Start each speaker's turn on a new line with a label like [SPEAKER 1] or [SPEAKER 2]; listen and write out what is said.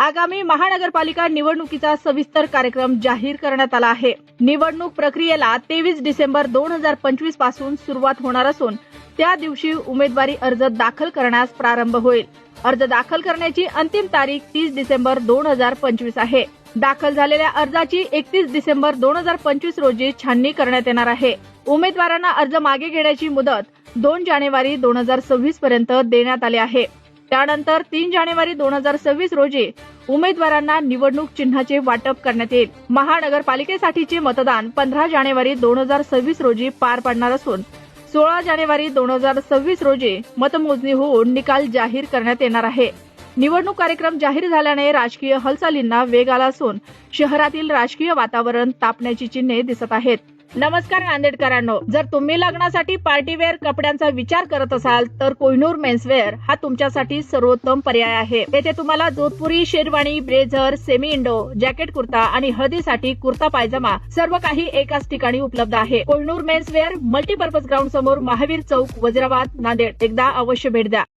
[SPEAKER 1] आगामी महानगरपालिका निवडणुकीचा सविस्तर कार्यक्रम जाहीर करण्यात आला आहे। निवडणूक प्रक्रियेला 23 डिसेंबर 2025 पासून सुरुवात होणार असून त्या दिवशी उमेदवारी अर्ज दाखल करण्यास प्रारंभ होईल। अर्ज दाखल करण्याची अंतिम तारीख 30 डिसेंबर 2025 आहे। दाखल झालेल्या अर्जाची 31 डिसेंबर 2025 रोजी छाननी करण्यात येणार आहे। उमेदवारांना अर्ज मागे घेण्याची मुदत 2 जानेवारी 2026 पर्यंत देण्यात आली आहे। त्यानंतर 3 जानेवारी 2026 रोजी उमेदवारांना निवडणूक चिन्हाचे वाटप करण्यात येईल। महानगरपालिकेसाठीचे मतदान 15 जानेवारी 2026 रोजी पार पडणार असून 16 जानेवारी 2026 रोजी मतमोजणी होऊन निकाल जाहीर करण्यात येणार आहे। निवडणूक कार्यक्रम जाहीर झाल्याने राजकीय हालचालींना वेग आला असून शहरातील राजकीय वातावरण तापण्याची चिन्हे दिसत आहेत। नमस्कार नांदेडकरांनो, जर तुम्ही लग्नासाठी पार्टीवेअर कपड्यांचा विचार करत असाल तर कोहिनूर मेन्सवेअर हा तुमच्यासाठी सर्वोत्तम पर्याय आहे। येथे तुम्हाला Jodhpuri, sherwani, blazer, semi Indo, jacket kurta आणि हळदीसाठी कुर्ता पायजमा सर्व काही एकाच ठिकाणी उपलब्ध आहे। कोहिनूर मेन्सवेअर मल्टीपर्पज ग्राउंड समोर महावीर चौक, वजिराबाद, नांदेड। एकदा अवश्य भेट द्या।